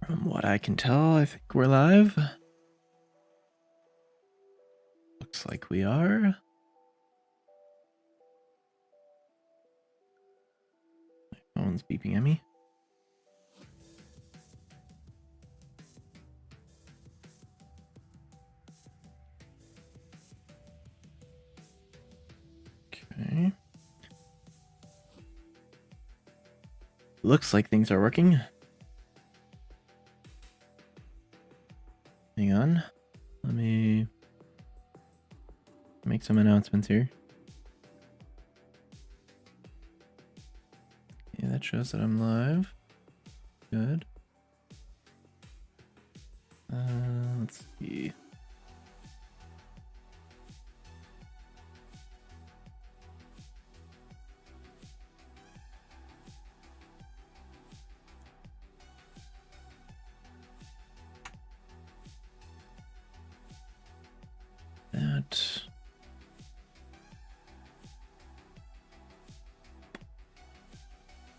From what I can tell, I think we're live. Looks like we are. My phone's beeping at me. Okay. Looks like things are working. Hang on. Let me make some announcements here. Okay, that shows that I'm live. Good. Let's see. That.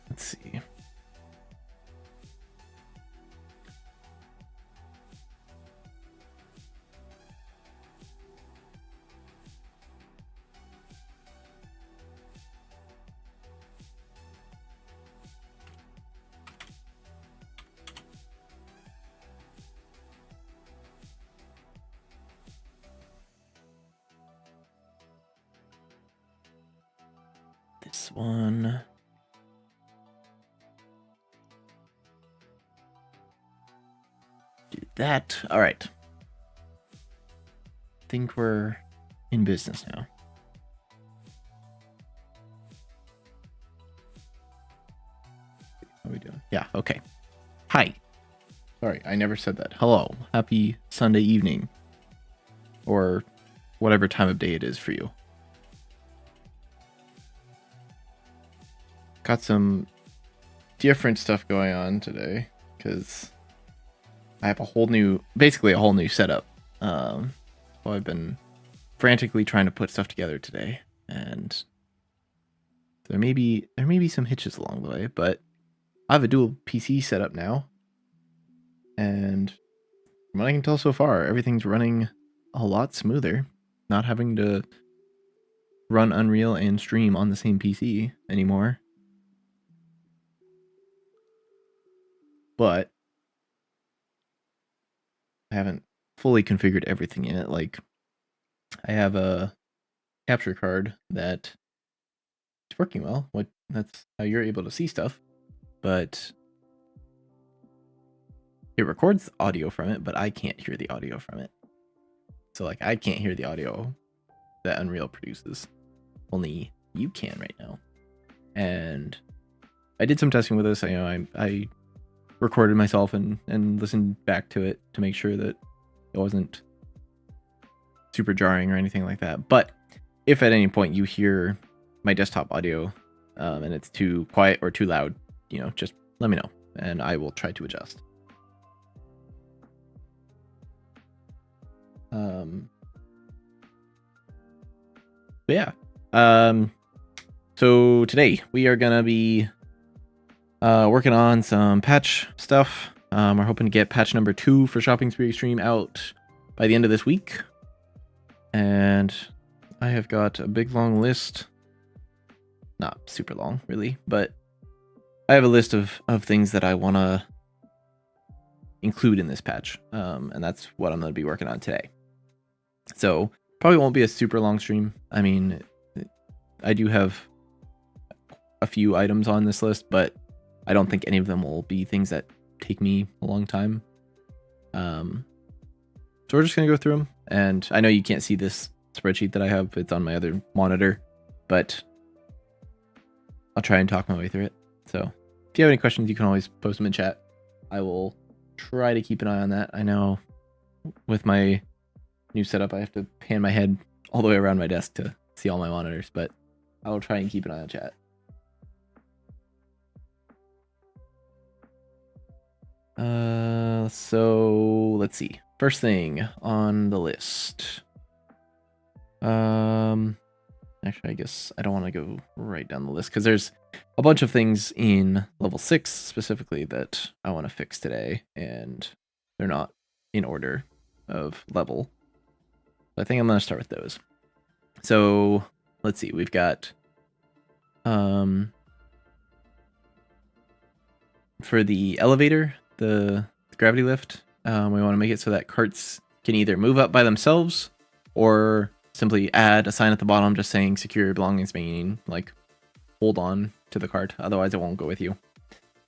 Let's see. This one. Do that. All right. Think we're in business now. How are we doing? Yeah, okay. Hi. Sorry, I never said that. Hello. Happy Sunday evening. Or whatever time of day it is for you. Got some different stuff going on today because I have basically a whole new setup. So I've been frantically trying to put stuff together today, and there may be some hitches along the way, but I have a dual PC setup now, and from what I can tell so far, everything's running a lot smoother. Not having to run Unreal and stream on the same PC anymore. But I haven't fully configured everything in it. Like, I have a capture card that is working well. That's how you're able to see stuff, but it records audio from it, but I can't hear the audio from it. So like, I can't hear the audio that Unreal produces. Only you can right now. And I did some testing with this. I recorded myself and listened back to it to make sure that it wasn't super jarring or anything like that. But if at any point you hear my desktop audio and it's too quiet or too loud, just let me know and I will try to adjust. But yeah. So today we are gonna be working on some patch stuff. We're hoping to get patch number 2 for Shopping Spree Extreme out by the end of this week. And I have got a big long list. Not super long, really, but I have a list of things that I want to include in this patch. And that's what I'm going to be working on today. So probably won't be a super long stream. I mean, I do have a few items on this list, but I don't think any of them will be things that take me a long time. So we're just going to go through them. And I know you can't see this spreadsheet that I have. It's on my other monitor, but I'll try and talk my way through it. So if you have any questions, you can always post them in chat. I will try to keep an eye on that. I know with my new setup, I have to pan my head all the way around my desk to see all my monitors, but I will try and keep an eye on chat. So let's see. First thing on the list. I Actually, I guess I don't want to go right down the list because there's a bunch of things in level 6 specifically that I want to fix today, and they're not in order of level. I think I'm going to start with those. So let's see, we've got for the elevator, the gravity lift, we want to make it so that carts can either move up by themselves or simply add a sign at the bottom just saying secure your belongings, meaning like hold on to the cart, otherwise it won't go with you.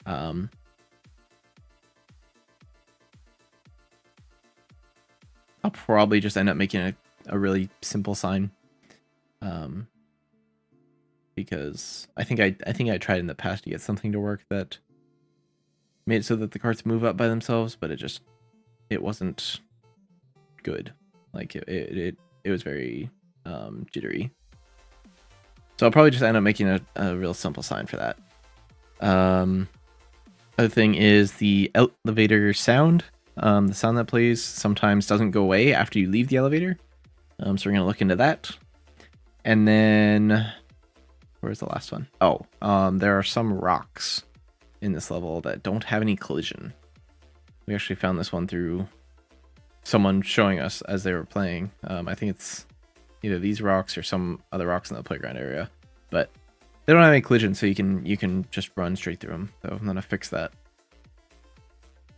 I'll probably just end up making a really simple sign, because I think I tried in the past to get something to work that made it so that the carts move up by themselves, but it wasn't good. Like it was very jittery. So I'll probably just end up making a real simple sign for that. Other thing is the elevator sound. The sound that plays sometimes doesn't go away after you leave the elevator. So we're gonna look into that. And then where's the last one? Oh, there are some rocks in this level that don't have any collision. We actually found this one through someone showing us as they were playing. I think it's either these rocks or some other rocks in the playground area, but they don't have any collision, so you can just run straight through them. So I'm gonna fix that,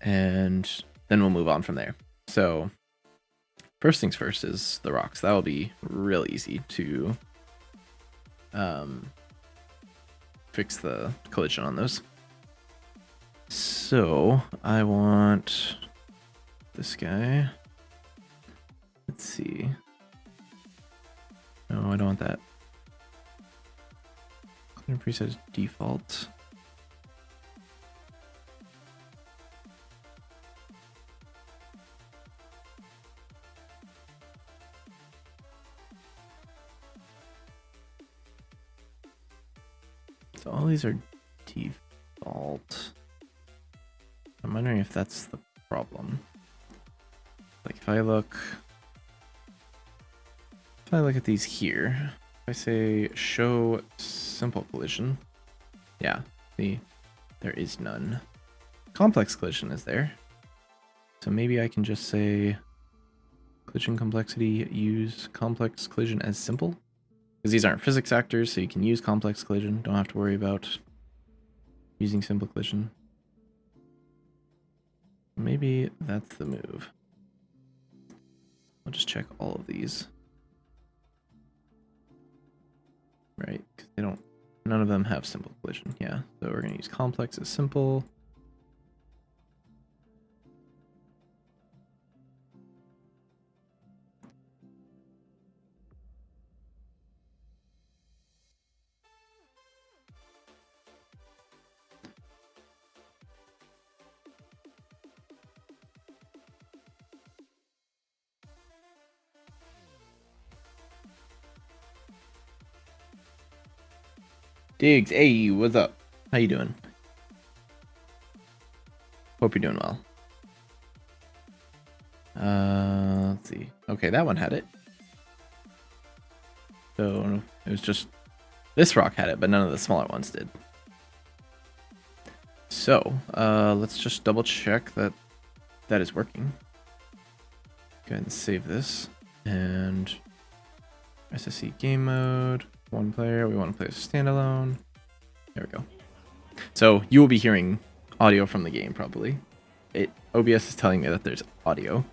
and then we'll move on from there. So first things first is the rocks. That will be real easy to fix the collision on those. So I want this guy. Let's see. No, I don't want that. Clear preset is default. So all these are default. I'm wondering if that's the problem. Like if I look at these here, if I say show simple collision, yeah, see, there is none. Complex collision is there. So maybe I can just say collision complexity, use complex collision as simple. Because these aren't physics actors, so you can use complex collision. Don't have to worry about using simple collision. Maybe that's the move. I'll just check all of these. Right, because none of them have simple collision. Yeah, so we're going to use complex as simple. Diggs, hey, what's up? How you doing? Hope you're doing well. Let's see. Okay, that one had it. So it was just this rock had it, but none of the smaller ones did. So let's just double check that is working. Go ahead and save this, and SSC game mode, one player. We want to play as standalone. There we go. So you will be hearing audio from the game probably. OBS is telling me that there's audio,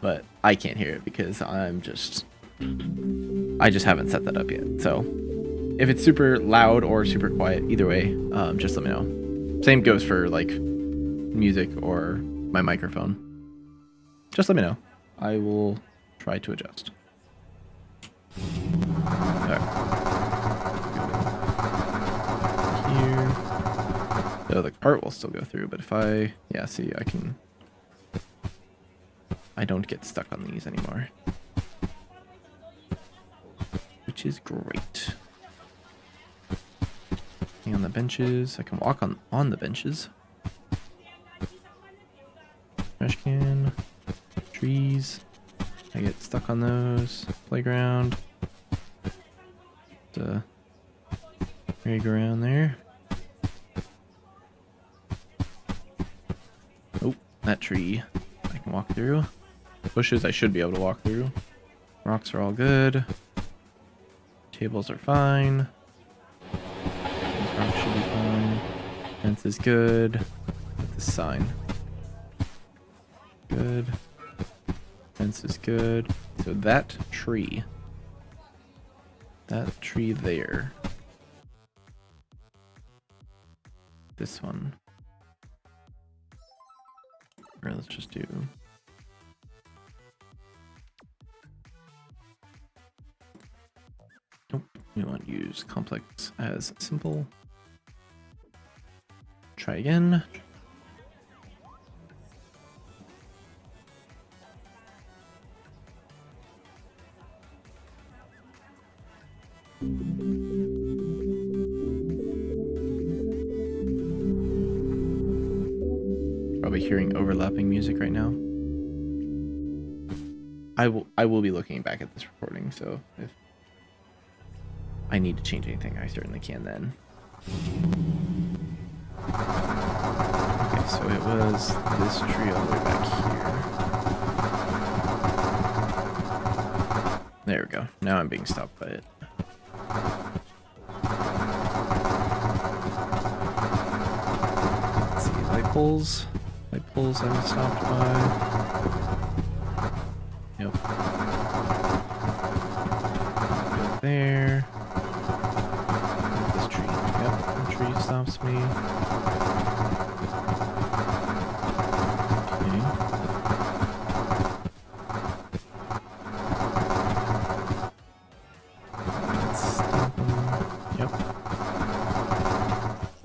but I can't hear it because I just haven't set that up yet. So if it's super loud or super quiet, either way, just let me know. Same goes for like music or my microphone. Just let me know. I will try to adjust. Alright. Here. So the cart will still go through, but if I don't get stuck on these anymore, which is great. Hang on the benches. I can walk on the benches. Trash can. Trees. I get stuck on those. Playground. rig around there. Oh, that tree I can walk through. Bushes I should be able to walk through. Rocks are all good. Tables are fine. These rocks should be fine. Fence is good. With the sign. Good. Fence is good. So that tree there. This one. Or let's just do. Nope. We want to use complex as simple. Try again. Probably hearing overlapping music right now. I will be looking back at this recording, so if I need to change anything, I certainly can then. Okay, so it was this tree all the way back here. There we go. Now I'm being stopped by it. Let's see, light poles. Light poles I'm stopped by. Yep. Go there. This tree. Yep, the tree stops me. Okay. Let's stop them. Yep.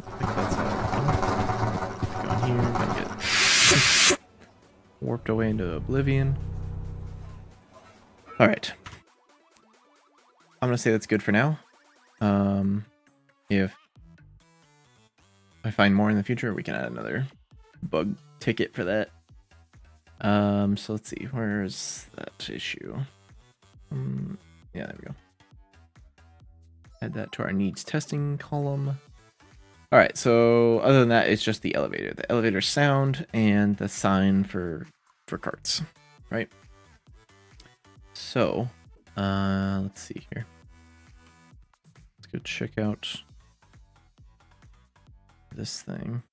I think that's all working. Go in here, I'm gonna get warped away into oblivion. Alright. I'm gonna say that's good for now. If I find more in the future, we can add another bug ticket for that. So let's see, where's that issue? Yeah, there we go. Add that to our needs testing column. Alright, so other than that, it's just the elevator. The elevator sound and the sign for carts, right? So, let's see here. Let's go check out this thing.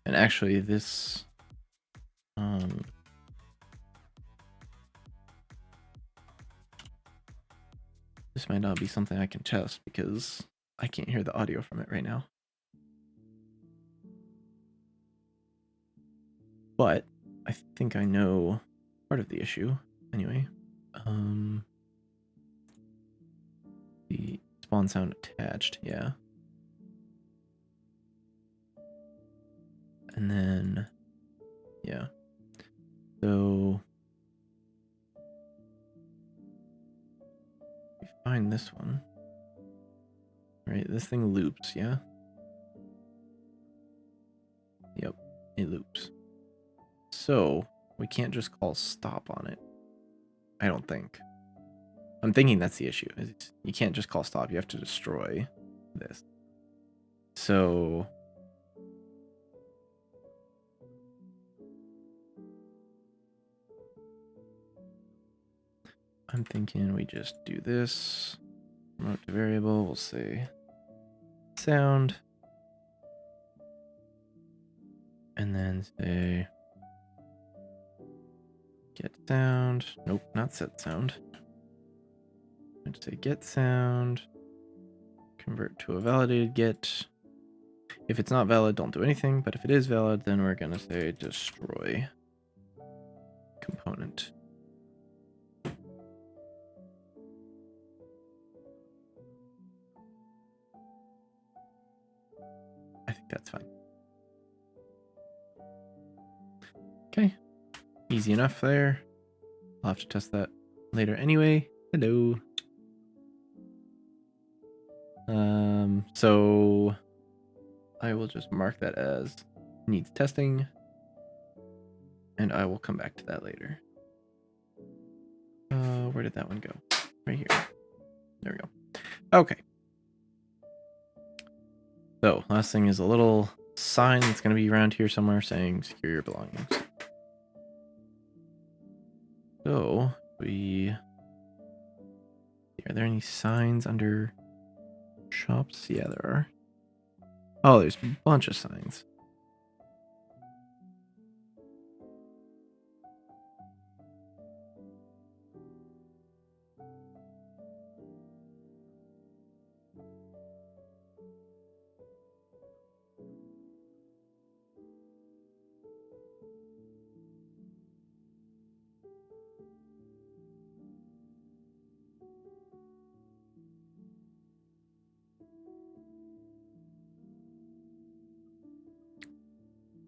And actually this, this might not be something I can test because I can't hear the audio from it right now. But I think I know part of the issue anyway. The spawn sound attached, yeah. And then, yeah. So we find this one. Right, this thing loops, yeah? Yep, it loops. So we can't just call stop on it. I don't think. I'm thinking that's the issue. You can't just call stop. You have to destroy this. So I'm thinking we just do this. Promote to variable. We'll say sound. And then say get sound. Nope, not set sound. I'd say get sound. Convert to a validated get. If it's not valid, don't do anything. But if it is valid, then we're going to say destroy component. I think that's fine. Okay. Easy enough there. I'll have to test that later anyway. Hello. So I will just mark that as needs testing, and I will come back to that later. Where did that one go? Right here. There we go. Okay. So, last thing is a little sign that's going to be around here somewhere saying secure your belongings. So, are there any signs under shops? Yeah, there are. Oh, there's a bunch of signs.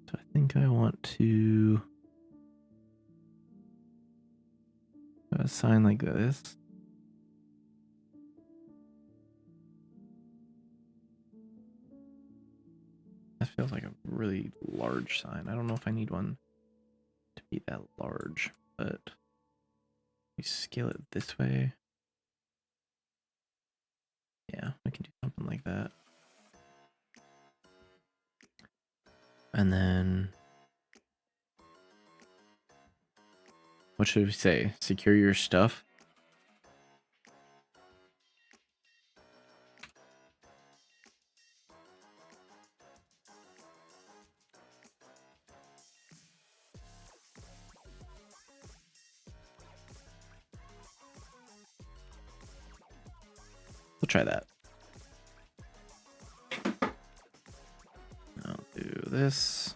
So I think I want to have a sign like this. That feels like a really large sign. I don't know if I need one to be that large, but we scale it this way. Yeah, we can do something like that. And then what should we say? Secure your stuff. We'll try that. I'll do this.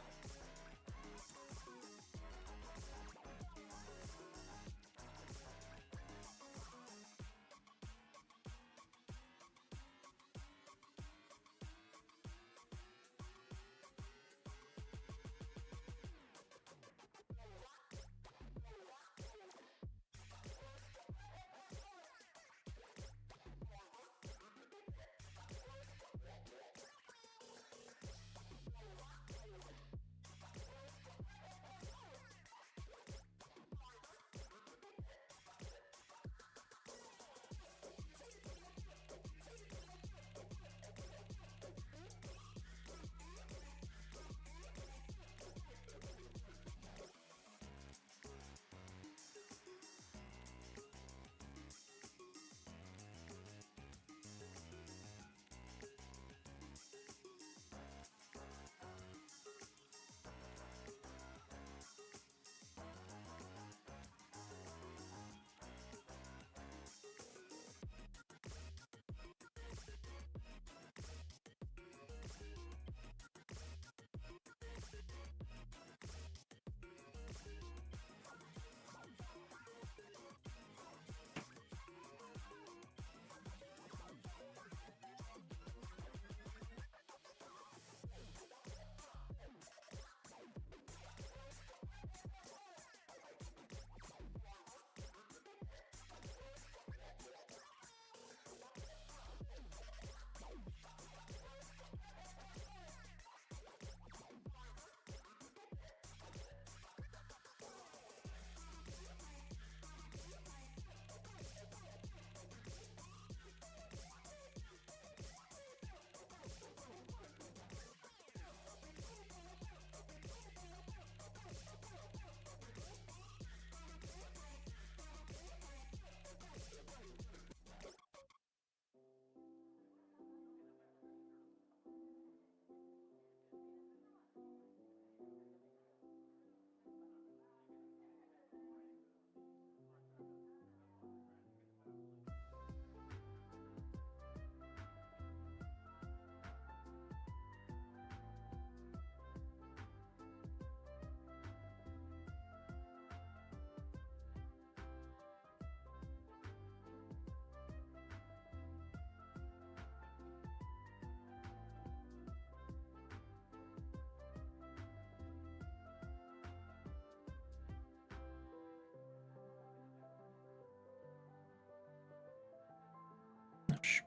Oh, shoot.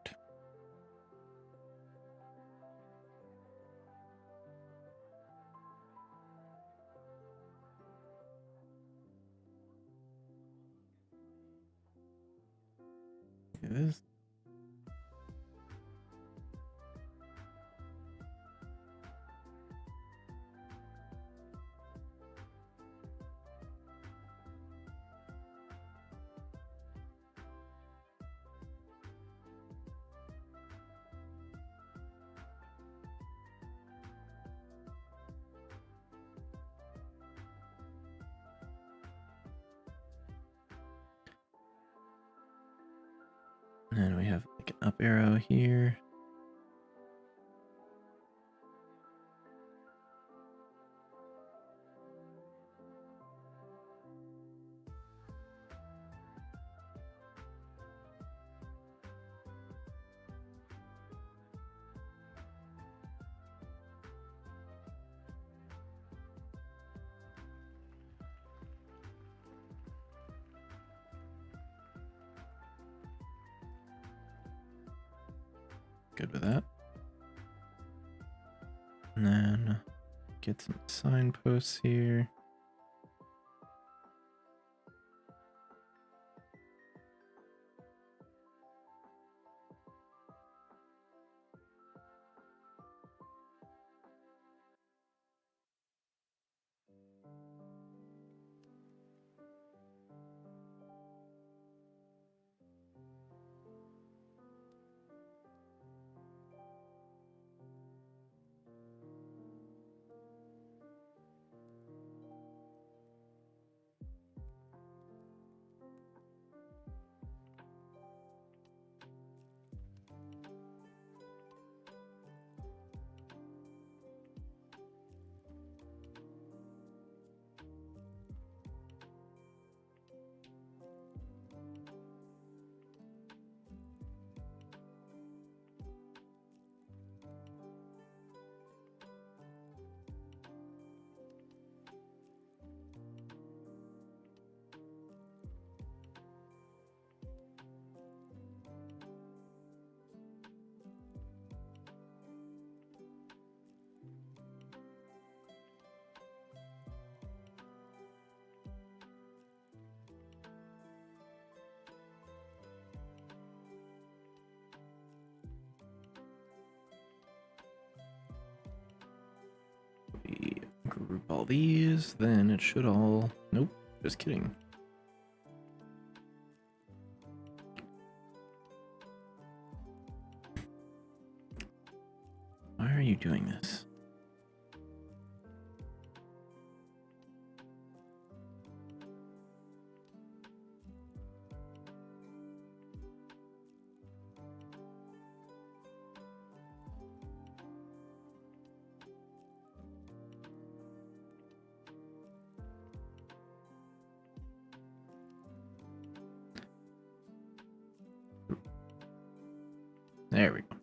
Do this. have like an up arrow here. Good with that. And then get some signposts here. We group all these, then it should all... Nope, just kidding. Why are you doing this? There we go.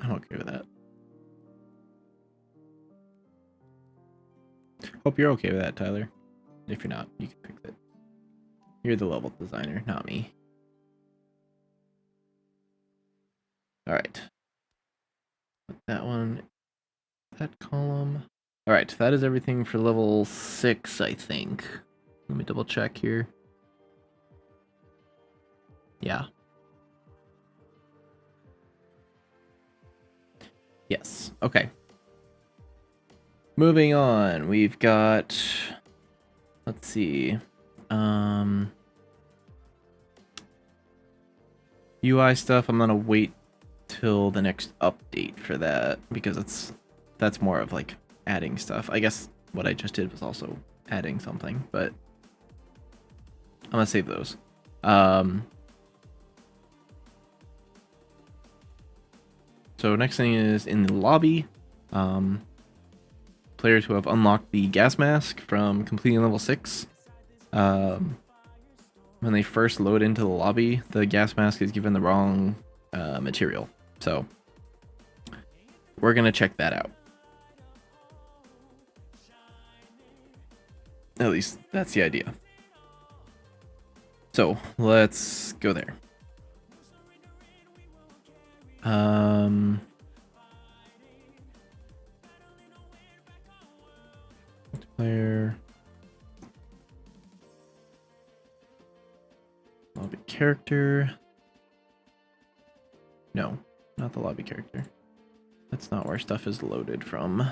I'm okay with that. Hope you're okay with that, Tyler. If you're not, you can fix it. You're the level designer, not me. Alright. Put that one, that column. Alright, that is everything for level 6, I think. Let me double check here. Yeah. Yes, okay. Moving on, we've got... Let's see. UI stuff, I'm gonna wait till the next update for that, because that's more of like adding stuff. I guess what I just did was also adding something, but I'm gonna save those. So next thing is in the lobby. Players who have unlocked the gas mask from completing level 6. When they first load into the lobby, the gas mask is given the wrong material. So we're gonna check that out. At least that's the idea. So let's go there. Multiplayer. Lobby character. No. not the lobby character. That's not where stuff is loaded from.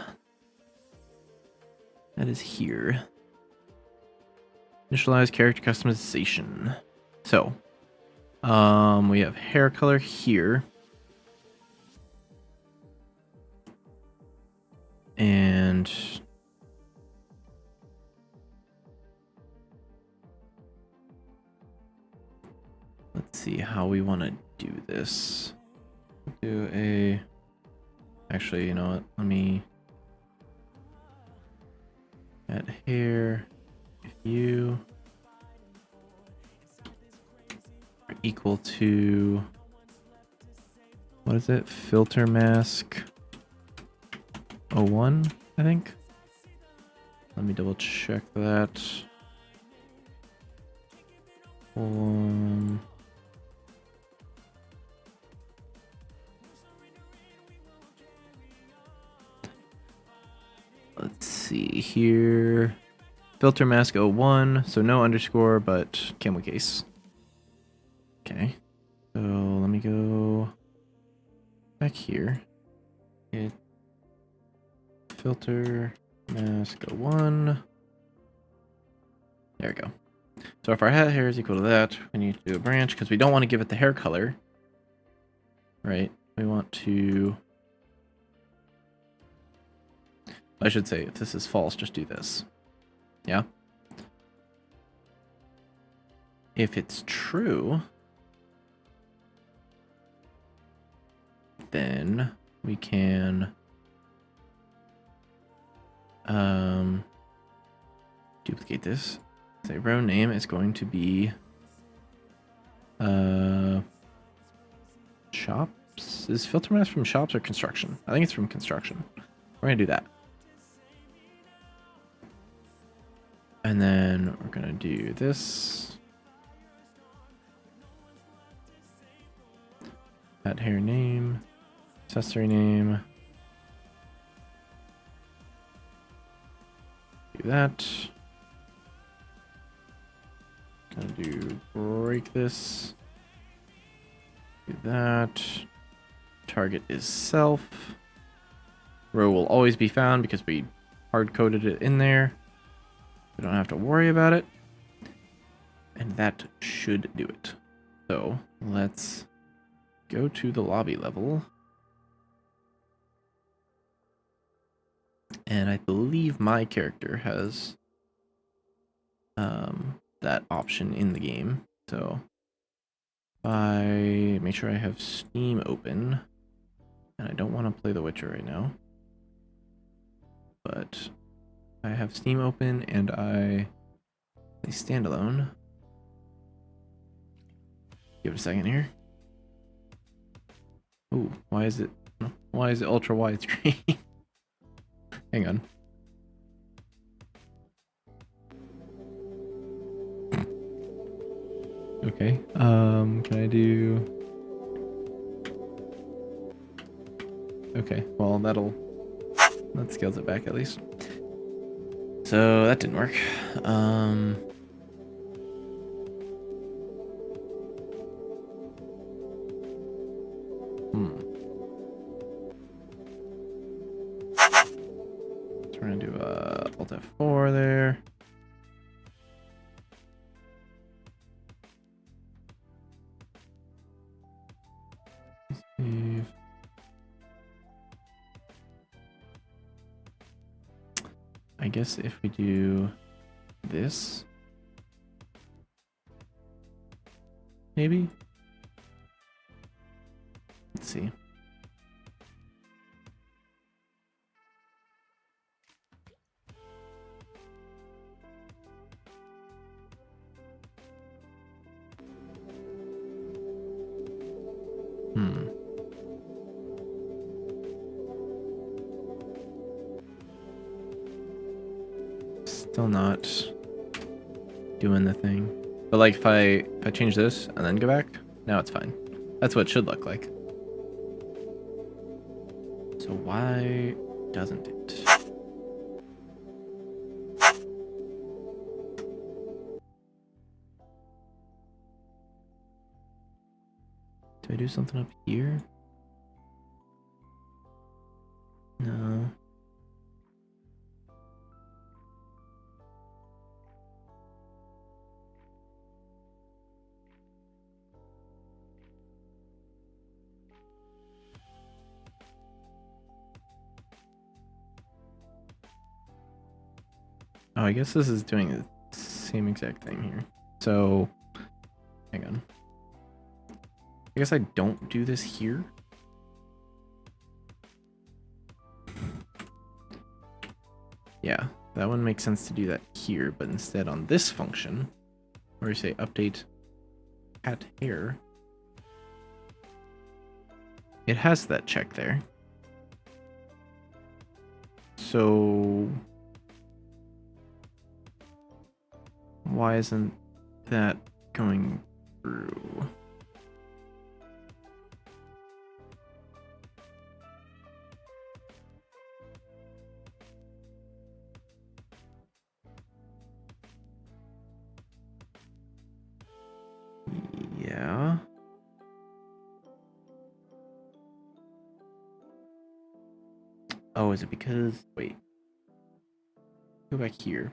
That is here. Initialize character customization. So, we have hair color here. And let's see how we want to do this. Do a... Actually, you know what? Let me add hair. If you are equal to... What is it? Filter mask 01, I think. Let me double check that. Let's see here. Filter mask 01, so no underscore, but camel case. Okay. So let me go back here. Hit filter mask 01. There we go. So if our hat hair is equal to that, we need to do a branch because we don't want to give it the hair color. Right? We want to... I should say, if this is false, just do this. Yeah? If it's true, then we can duplicate this. Say row name is going to be shops. Is filter mask from shops or construction? I think it's from construction. We're gonna do that. And then we're gonna do this. Add hair name, accessory name. Do that. Gonna do break this. Do that. Target is self. Row will always be found because we hard coded it in there. We don't have to worry about it. And that should do it. So let's go to the lobby level. And I believe my character has that option in the game. So if I make sure I have Steam open, and I don't want to play The Witcher right now, but I have Steam open and I play standalone. Give it a second here. Ooh, why is it ultra widescreen? Hang on. Okay. Can I do... Okay, well that scales it back at least. So that didn't work. So we're gonna do Alt F4 there. Save. I guess if we do this, maybe? Let's see. Still not doing the thing. But like if I change this and then go back, now it's fine. That's what it should look like. So why doesn't it? Do I do something up here? No. Oh, I guess this is doing the same exact thing here. So, hang on. I guess I don't do this here. Yeah, that one makes sense to do that here, but instead on this function, where you say update cat hair, it has that check there. So why isn't that going through? Yeah. Oh, is it because... Wait. Go back here.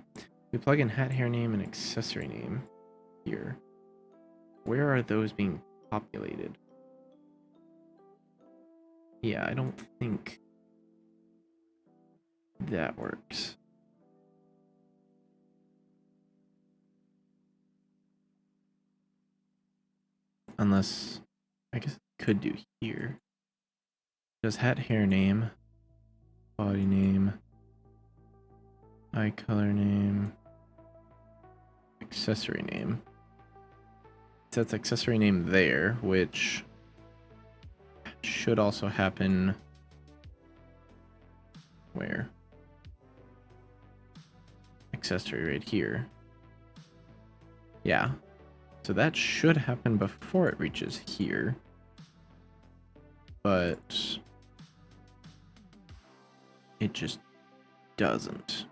We plug in hat hair name and accessory name here. Where are those being populated? Yeah, I don't think that works. Unless, I guess it could do here. Does hat hair name, body name, eye color name, accessory name. It sets accessory name there, which should also happen where? Accessory right here. Yeah. So that should happen before it reaches here. But it just doesn't.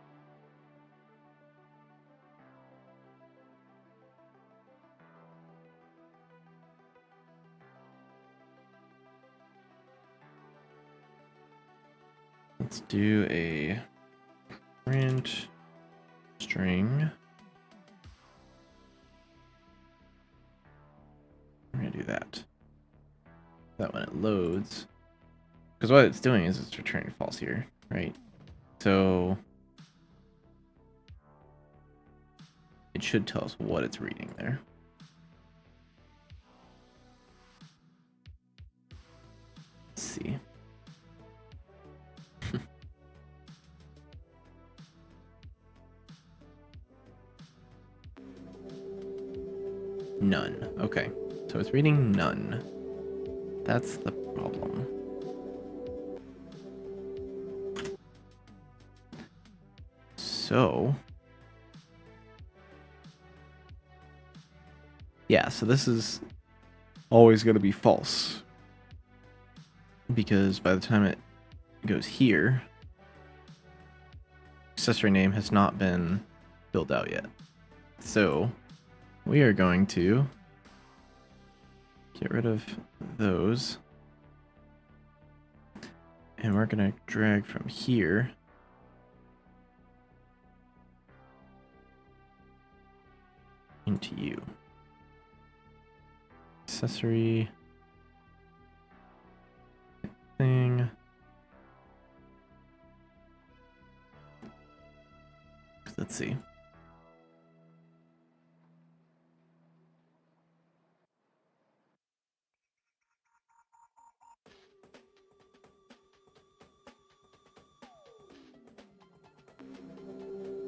Let's do a print string. We're gonna do that. That when it loads, because what it's doing is it's returning false here, right? So it should tell us what it's reading there. Let's see. None. Okay. So it's reading none. That's the problem. So yeah, so this is always going to be false. Because by the time it goes here, accessory name has not been filled out yet. So we are going to get rid of those. And we're going to drag from here into you. Accessory thing. Let's see.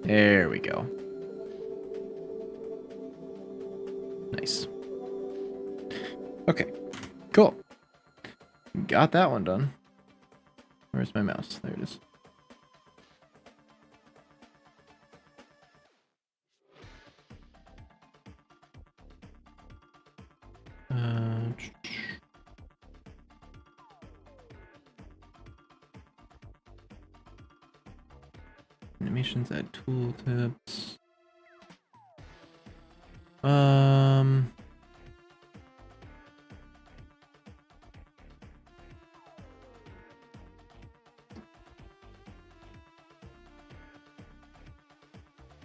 There we go. Nice. Okay, cool. Got that one done. Where's my mouse? There it is. Animations, add tooltips.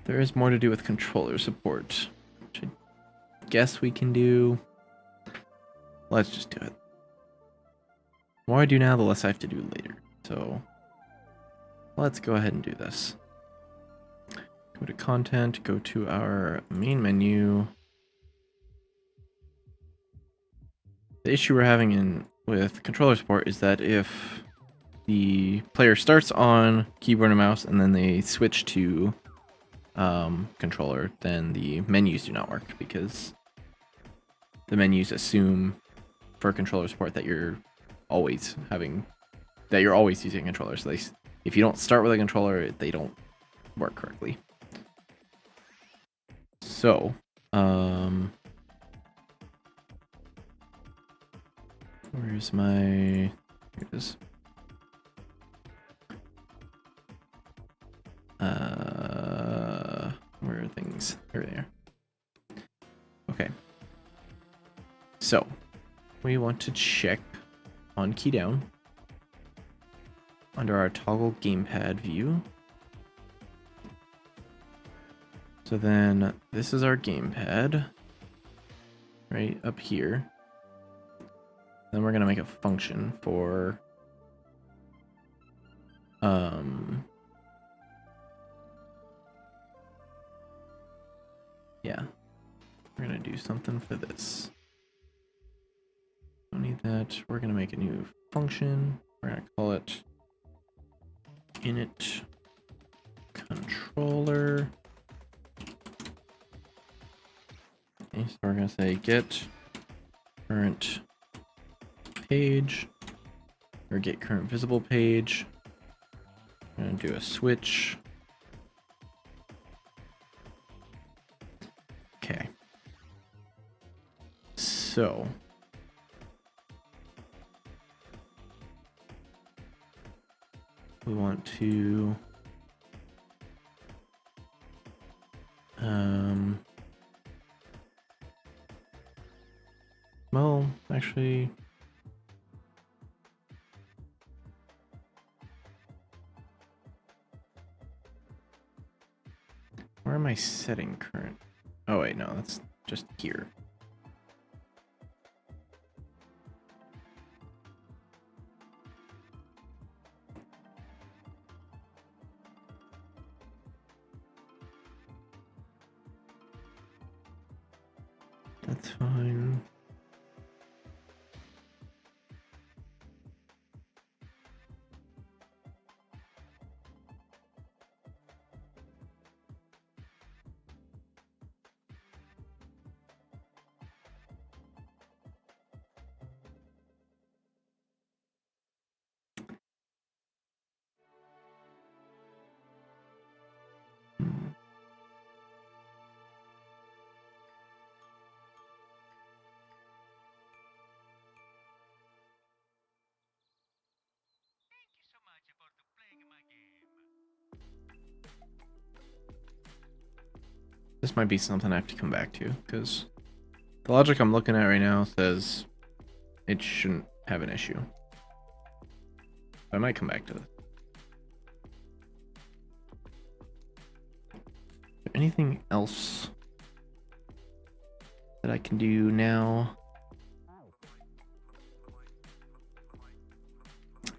There is more to do with controller support, which I guess we can do. Let's just do it. The more I do now, the less I have to do later. So let's go ahead and do this. Go to content, go to our main menu. The issue we're having with controller support is that if the player starts on keyboard and mouse and then they switch to controller, then the menus do not work because the menus assume for controller support that you're always using a controller. So if you don't start with a controller, they don't work correctly. So, where's my... Here it is. Where are things? Here they are. Okay. So, we want to check on key down under our toggle gamepad view. So then this is our gamepad right up here. Then we're going to make a function for yeah, we're going to do something for this. Don't need that. We're going to make a new function. We're going to call it init controller. Okay, so we're going to say get current page or get current visible page. I'm going to do a switch. Okay. So we want to well, actually, where am I setting current? Oh wait, no, that's just here. That's fine. This might be something I have to come back to, because the logic I'm looking at right now says it shouldn't have an issue. I might come back to this. Is there anything else that I can do now?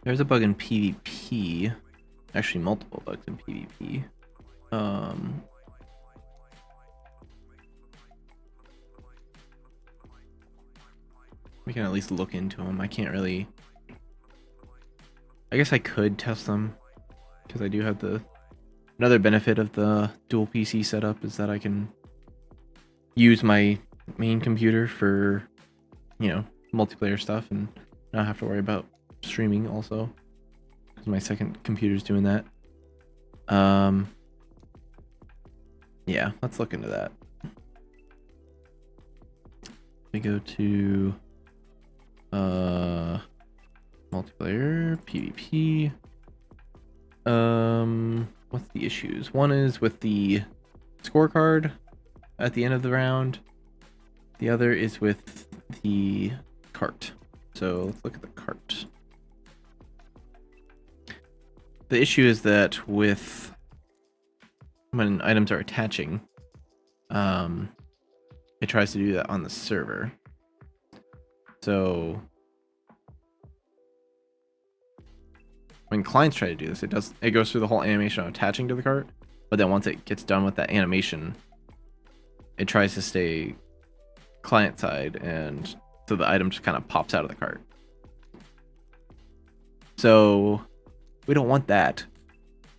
There's a bug in PvP. Actually, multiple bugs in PvP. We can at least look into them. I can't really... I guess I could test them, because I do have the... Another benefit of the dual PC setup is that I can use my main computer for, you know, multiplayer stuff and not have to worry about streaming also, because my second computer's doing that. Yeah, let's look into that. We go to multiplayer PvP. What's the issues? One is with the scorecard at the end of the round. The other is with the cart. So let's look at the cart. The issue is that with when items are attaching, it tries to do that on the server. So when clients try to do this, it goes through the whole animation of attaching to the cart, but then once it gets done with that animation, it tries to stay client side, and so the item just kind of pops out of the cart. So we don't want that.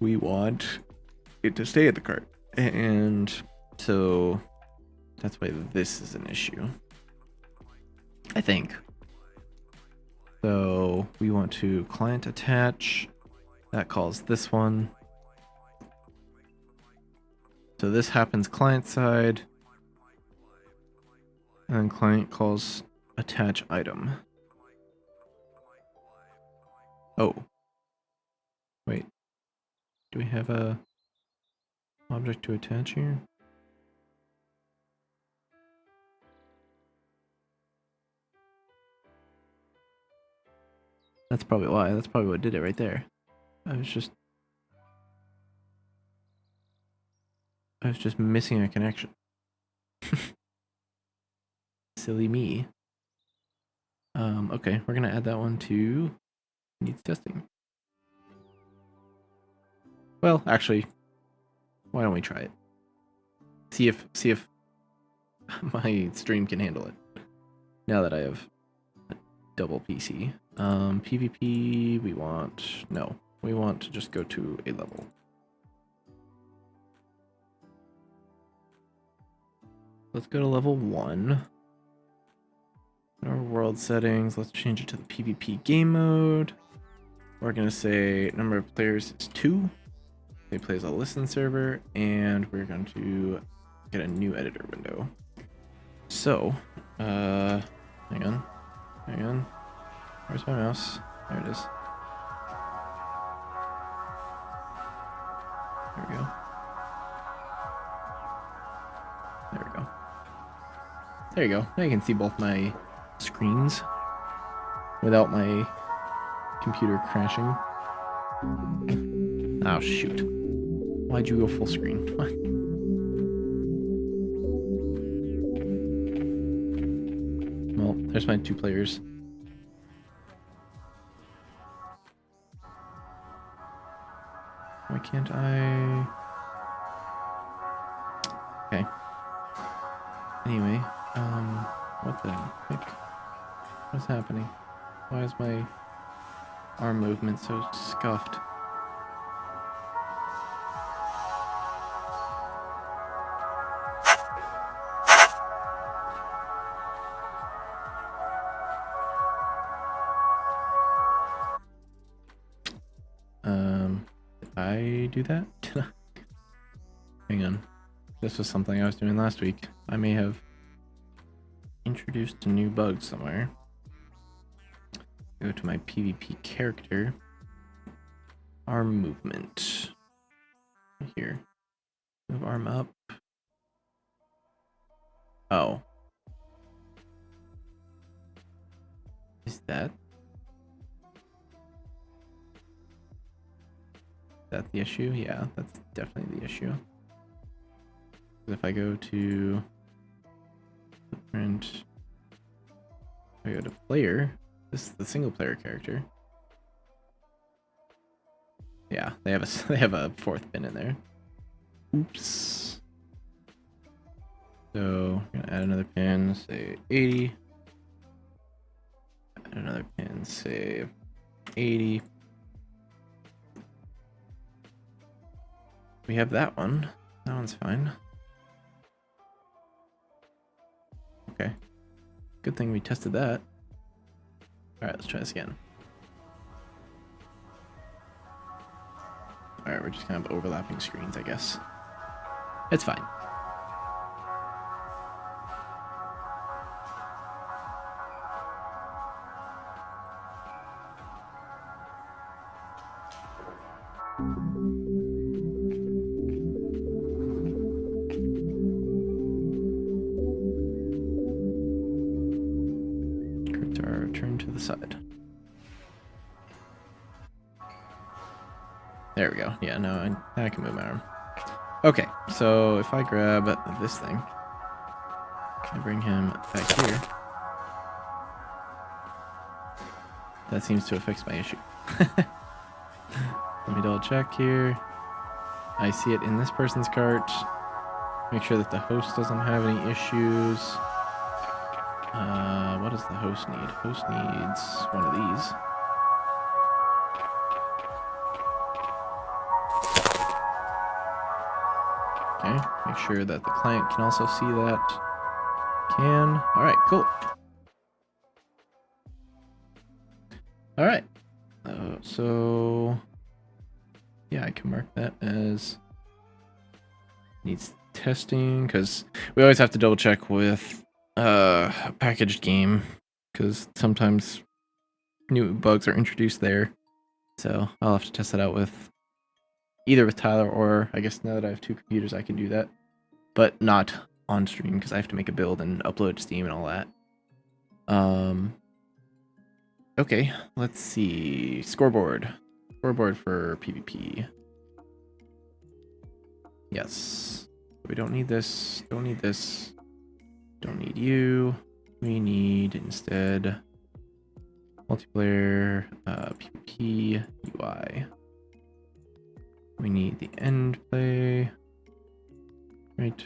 We want it to stay at the cart. And so that's why this is an issue, I think. So we want to client attach. That calls this one. So this happens client side. And client calls attach item. Oh. Wait. Do we have a object to attach here? That's probably why. That's probably what did it right there. I was just missing a connection. Silly me. Okay, we're gonna add that one to needs testing. Well, actually, why don't we try it? See if my stream can handle it. Now that I have a double PC. PvP, we want to just go to a level. Let's go to level 1. Our world settings, let's change it to the PvP game mode. We're gonna say number of players is 2. They play as a listen server, and we're going to get a new editor window. So, hang on. Where's my mouse? There it is. There we go. There you go. Now you can see both my screens without my computer crashing. Oh, shoot. Why'd you go full screen? What? Well, there's my 2 players. Why can't I? Okay. Anyway, what the heck? What's happening? Why is my arm movement so scuffed? Did I do that? Hang on. This was something I was doing last week. I may have introduced a new bug somewhere. Go to my PvP character. Arm movement. Here. Move arm up. Oh. Is that the issue? Yeah, that's definitely the issue. If I go to footprint, I go to player, this is the single player character. Yeah, they have a 4th pin in there. Oops. So we're gonna add another pin, say 80. Add another pin, say 80. We have that one. That one's fine. Okay. Good thing we tested that. Alright, let's try this again. Alright, we're just kind of overlapping screens, I guess. It's fine. Turn to the side. There we go. Yeah, no, I can move my arm. Okay, so if I grab this thing, I bring him back here. That seems to have fixed my issue. Let me double check here. I see it in this person's cart. Make sure that the host doesn't have any issues. What does the host need? Host needs one of these. Okay, make sure that the client can also see that. Can. Alright, cool. Alright. So... yeah, I can mark that as... needs testing, because we always have to double check with a packaged game, because sometimes new bugs are introduced there. So I'll have to test that out with either with Tyler, or I guess now that I have two computers I can do that, but not on stream because I have to make a build and upload to Steam and all that. Okay, let's see. Scoreboard for PvP. Yes, we don't need this, don't need this, don't need you. We need instead multiplayer PvP UI. We need the end play, right?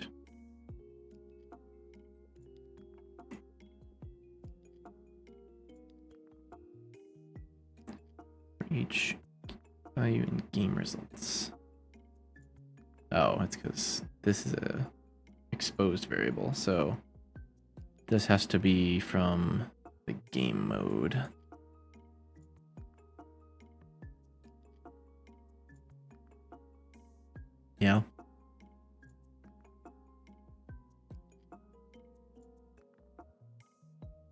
For each value in game results. Oh, it's because this is a exposed variable, so this has to be from the game mode. Yeah.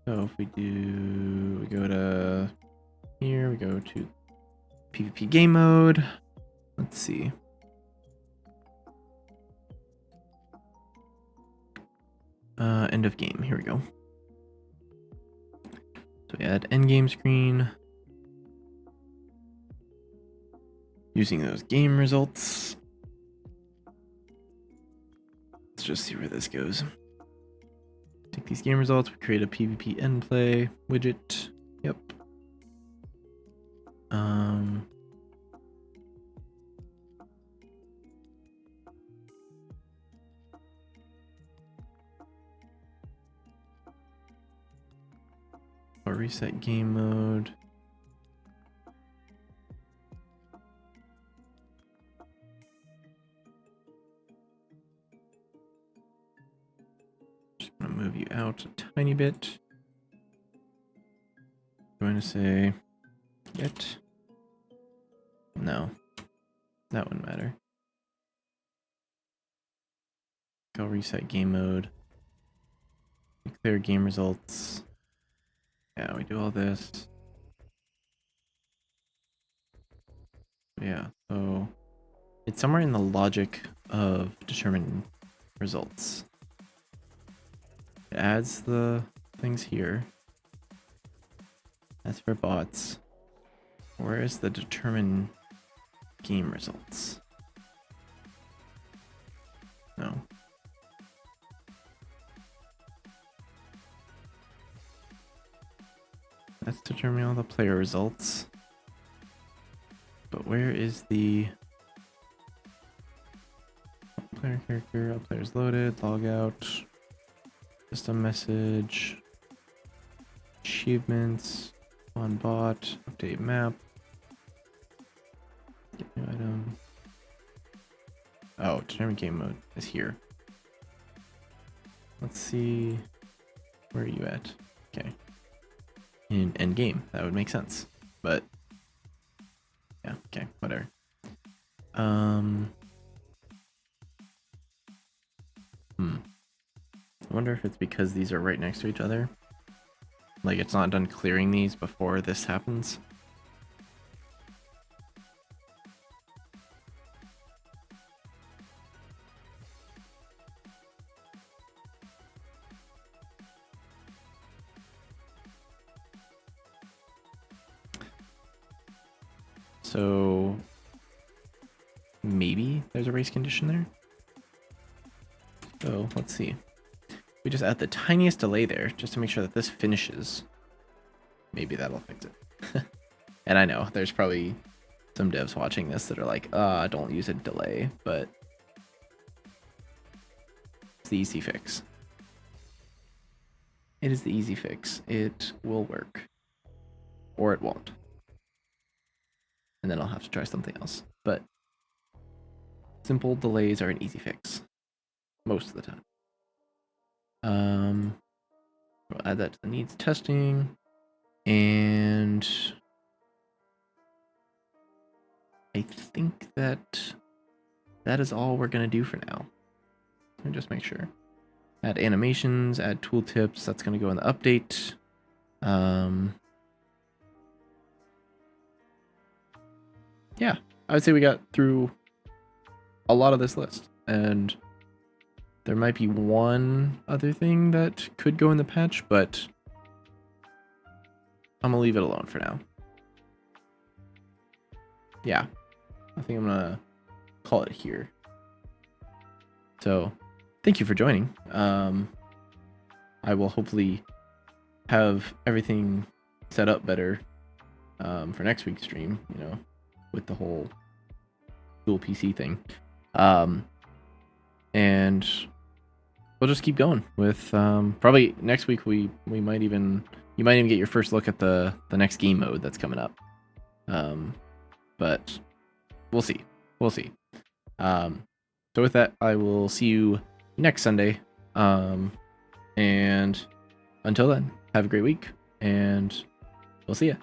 So if we go to here, we go to PvP game mode. Let's see. End of game. Here we go. So we add end game screen. Using those game results. Let's just see where this goes. Take these game results, we create a PvP end play widget. Yep. Or reset game mode. Just gonna move you out a tiny bit. I'm going to say get. No, that wouldn't matter. Go reset game mode. Declare game results. Yeah, we do all this. Yeah, so it's somewhere in the logic of determining results. It adds the things here. That's for bots. Where is the determine game results? No. That's determining all the player results. But where is the player character? All players loaded, log out, system message, achievements, on bot, update map, get new item. Oh, determine game mode is here. Let's see, where are you at? Okay. In end game, that would make sense. But yeah, okay, whatever. I wonder if it's because these are right next to each other. Like it's not done clearing these before this happens. So maybe there's a race condition there. So let's see. We just add the tiniest delay there just to make sure that this finishes. Maybe that'll fix it. And I know there's probably some devs watching this that are like, don't use a delay, but it's the easy fix. It is the easy fix. It will work. Or it won't. And then I'll have to try something else. But simple delays are an easy fix. Most of the time. We'll add that to the needs testing. And I think that is all we're going to do for now. Let me just make sure. Add animations, add tooltips. That's going to go in the update. Yeah, I would say we got through a lot of this list. And there might be one other thing that could go in the patch, but I'm going to leave it alone for now. Yeah, I think I'm going to call it here. So, thank you for joining. I will hopefully have everything set up better for next week's stream, you know, with the whole dual PC thing. And we'll just keep going with probably next week you might even get your first look at the next game mode that's coming up. But we'll see. So with that, I will see you next Sunday. And until then, have a great week, and we'll see ya.